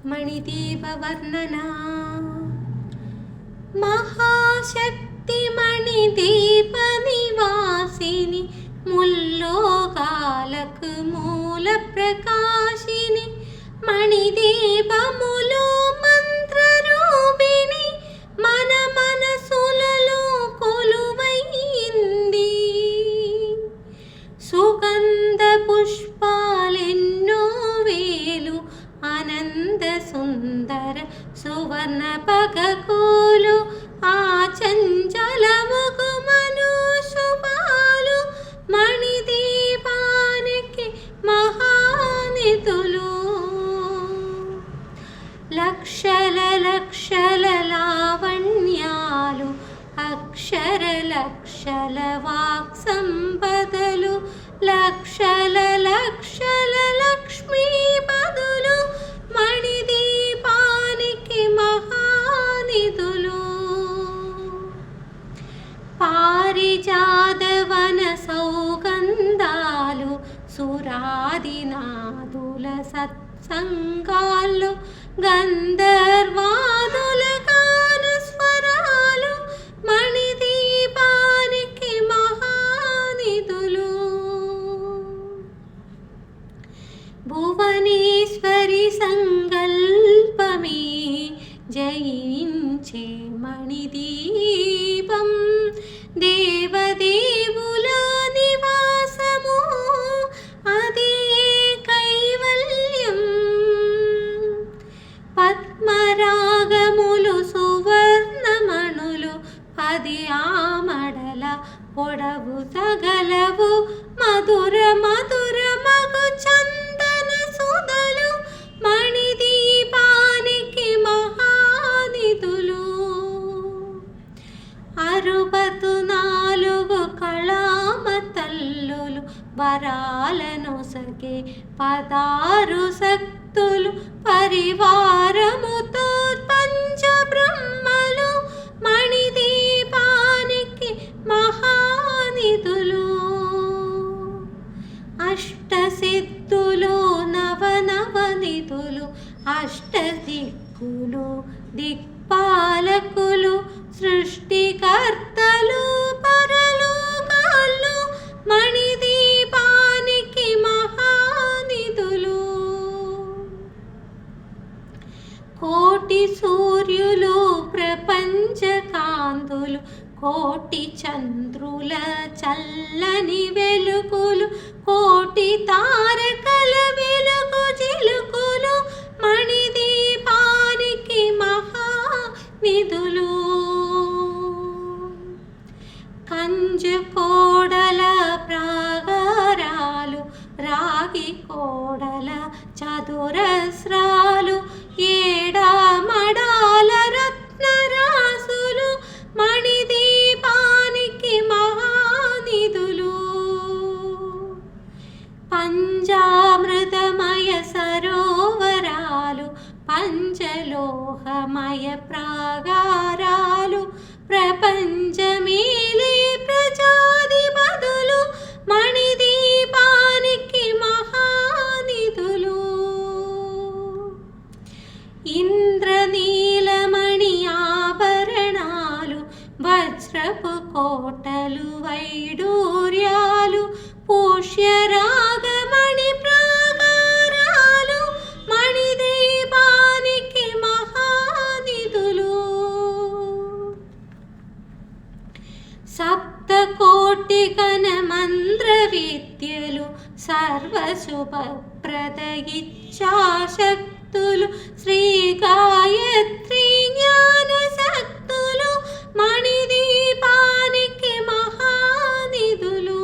మణిదీప వర్ణన మహాశక్తి మణిదీప నివాసిని ముల్లోకాలకు మూల ప్రకాశిని మణిదీపములో మంత్రరూపిణి మన మనసులలో కొలువైంది. సుగంధ పుష్పాలెన్నో వేలు ఆనంద సుందర సువర్ణ పగకోలు ఆ చంచలముకు మనుషుపాలు మణిదీపానికి మహానిధులు. లక్షల లక్షల లావణ్యాలు అక్షర లక్షల వాక్ సంపదలు లక్షల లక్షల లక్ష్మీపదులు మణిదీపానికి మహానిధులు. పారిజాతవన సౌగంధాలు సురాదినాదుల సత్సంగాలు గంధర్వాదుల గానస్వరాలు మణిదీపానికి మహానిధులు. భువనేశ్వరి సంకల్పమే జయించే మణిదీపం దేవదేవుల నివాసము అదే కైవల్యం. పద్మరాగములు సువర్ణమణులు 10 ఆమడల పొడవు తగలవు మధుర మధుర మగు చందన సుధలు మణిదీపానికి మహానిధులు. 64 కళామ తల్లులు వరాలనొసగే 16 శక్తులు పరివారముతో పంచబ్రహ్మలు మణిదీపానికి మహానిధులు. అష్టసిద్ధులు నవనవనిధులు అష్టదిక్కులు దిక్పాలకులు సృష్టికర్తలు పరలోకాలు మణిదీపానికి మహానిధులు. కోటి సూర్యులు ప్రపంచ కాంతులు కోటి చంద్రుల చల్లని వెలుగులు కోటి తారకల వెలుగు జిలుకులు మణిదీపానికి మహానిధులు. కంచు కోడల ప్రాగారాలు రాగి కోడల చతురస్రాలు ఏడామడాల రత్నరాసులు మణిదీపానికి మహానిధులు. పంచామృతమయ సరోవరాలు పంచలోహమయ ప్రాగారాలు ప్రపంచమేలే ప్రజాధిపతులు మణిదీపానికి మహానిధులు. ఇంద్రనీలమణి ఆభరణాలు వజ్రపు కోటలు వైడూర్యాలు పుష్యరాగమణి ప్రాకారాలు మణిదీపానికి మహానిధులు. సప్తకోటి ఘనమంత్ర విద్యలు సర్వశుభప్రద ఇచ్ఛాశక్తులు శ్రీ గాయత్రి జ్ఞాన శక్తులు మణిదీపానికి మహానిధులు.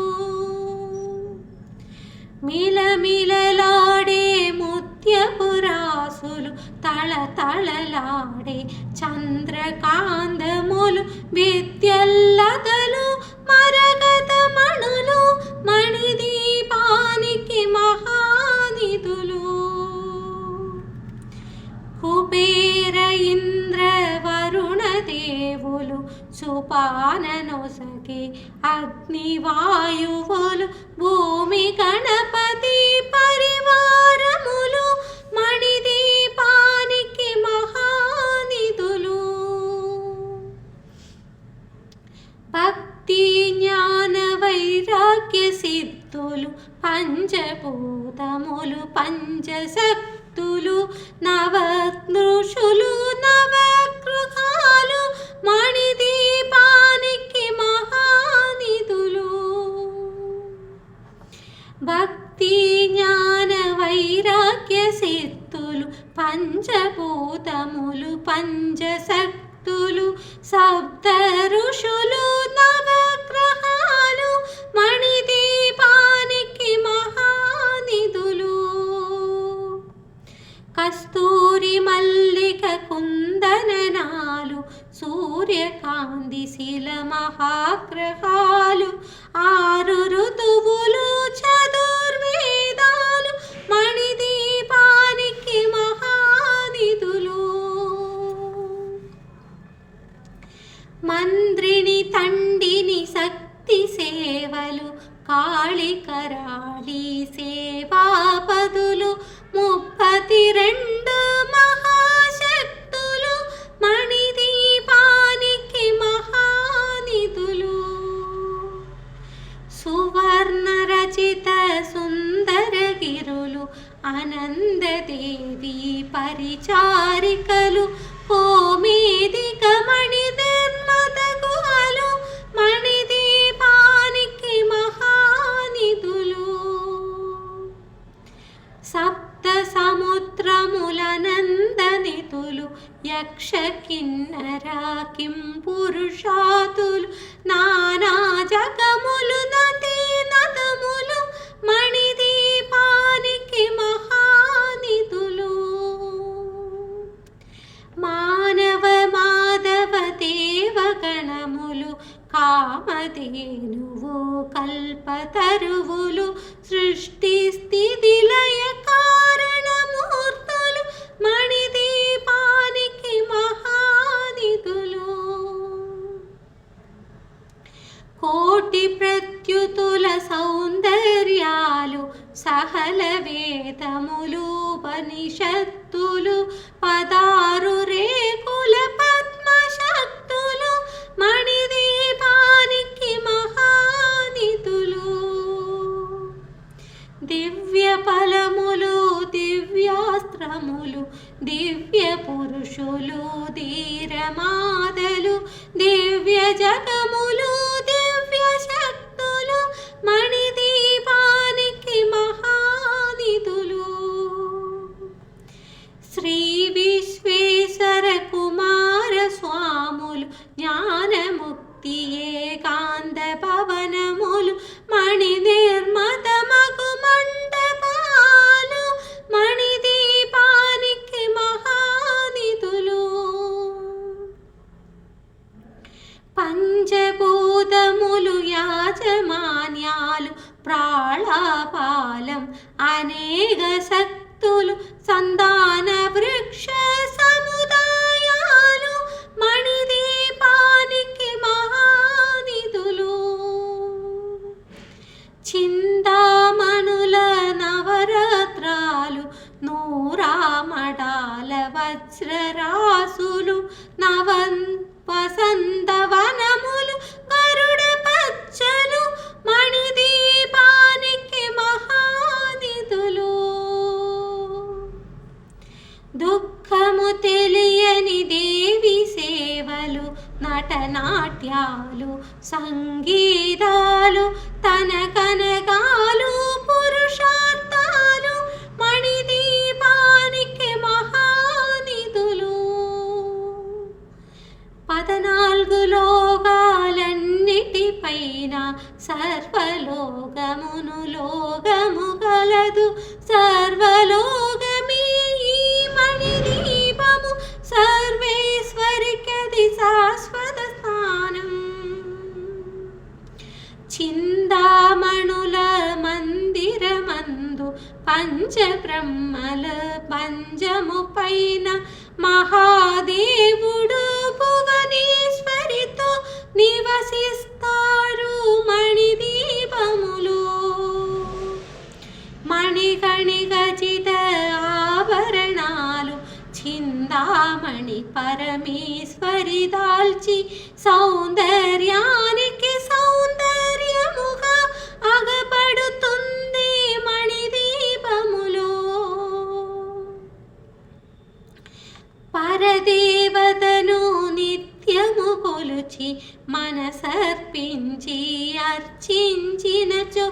మిలమిలలాడే ముత్యపురాసులు తళతళలాడే చంద్రకాంతములు విద్యల్లతలు మరగత మణులు మణిదీపానికి మహానిధులు. కుబేర ఇంద్ర వరుణ దేవులు సుపాననొసగే అగ్నివాయువులు భూమి గణపతి పరివారములు మణిదీపానికి పంచశక్తులు నవనృషులు నవగృహాలు మణిదీపానికి మహానిధులు. భక్తి జ్ఞాన వైరాగ్య సిద్ధులు పంచభూతములు పంచశక్తులు సప్త ఋషులు నవగ్రహాలు మణిదీపానికి మహానిధులు. కస్తూరి మల్లిక కుందననాలు సూర్యకాంతి శిల మహాగ్రహాలు ఆరు ఋతువులు చతుర్వేదాలు మణిదీపానికి మహానిధులు. మంద్రిని తండిని శక్తి సేవలు కాళికరాళి సేవాపదులు 32 మహాశక్తులు మణిదీపానికి మహానిధులు. సువర్ణ రచిత సుందర గిరులు ఆనందదేవి పరిచారికలు కోమేదిక మణి నిర్మత గుహలు మణిదీపానికి మహానిధులు. సప్త సముద్రముల నందనిధులు యక్ష కిన్నర కిం పురుషాతులు నానా జగములు నదీ నదములు మణిదీపానికి మహానిధులు. మానవ మాధవ దేవగణములు కామధేనువు కల్పతరువులు సృష్టి స్థితి లయ కారణమూర్తులు మణిదీపానికి మహానిధులు. కోటి ప్రత్యుతుల సౌందర్యాలు సహల వేదములు ఉపనిషత్తులు 16 రేకుల పద్మశక్తులు మణిదీపానికి మహానిధులు. దివ్య ఫలములు దివ్యాస్త్రములు దివ్య పురుషులు ధీరమాదలు దివ్య జగములు దివ్య శక్తులు మణిదీపానికి మహానిధులు. శ్రీ విశ్వేశ్వర కుమార స్వాములు జ్ఞానముక్తి ఏకాంత భవనములు మణి నిర్మత మగు మండపాలు మణిదీపానికి మహానిధులు. పంచభూతములు యాజమాన్యాలు ప్రాళాపాలం అనేక శక్తులు సంతాన వృక్ష సముదాయాలు మణిదీపానికి మహానిధులు. చింతామణుల నవరత్రాలు నూరామడాల వజ్రరాసులు వసంతవనములు గరుడ పచ్చలు మణిదీపానికి మహానిధులు. దుఃఖము తెలియని దేవి సేవలు నటనాట్యాలు సంగీతాలు తనకనగాలు పురుషార్థాలు మణిదీపానికి మహానిధులు. 14 లోకాలన్నిటిపైన సర్వలోకమును లోకము గలదు సర్వలోకమే ఈ మణిదీపము సర్వేశ్వరికది శాశ్వత స్థానం. చిందామణుల మందిరమందు పంచబ్రహ్మల పంచము పైన మహాదేవుడు భువనేశ్వరితో నివసిస్తారు మణిదీపములు. మణికణిక చిత ఆభరణాలు చిందామణి పరమేశ్వరి దాల్చి సౌందర్యానికి సౌందర్యముగా అగపడుతుంది మణిదీపములో. పరదేవతను నిత్యము కొలుచి మనసర్పించి అర్చించినచో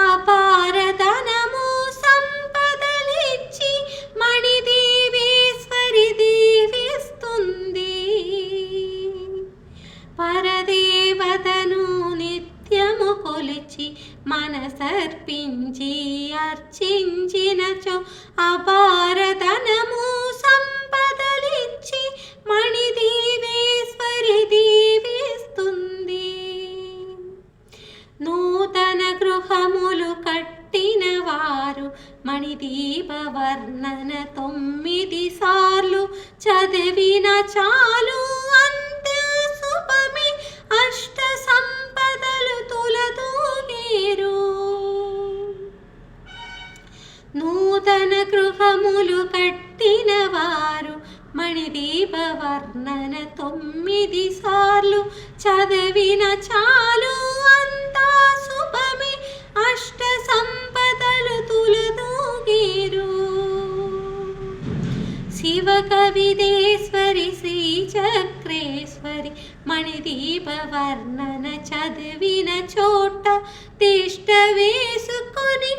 అపారధనము సంపదలిచ్చి మణిదేవేశ్వరి దీవిస్తుంది. పరదేవతను నిత్యము కొలిచి మనసర్పించి అర్చించినచో అపారధనము సంపదలిచ్చి మణిదేవేశ్వరి దీవిస్తుంది. నూతన గృహములు కట్టిన వారు మణిదీప వర్ణన 9 సార్లు చదివిన చాలు అంతే శుభమే అష్ట సంపదలు తులతూగేరు. నూతన గృహములు కట్టిన వారు మణిదీప వర్ణన 9 సార్లు చదివిన చాలు అంతా శుభమే అష్ట సంపదలు తులతూగేరు. శివ కవిదేశ్వరి శ్రీచక్రేశ్వరి మణిదీప వర్ణన చదివిన చోట తిష్ట వేసుకొని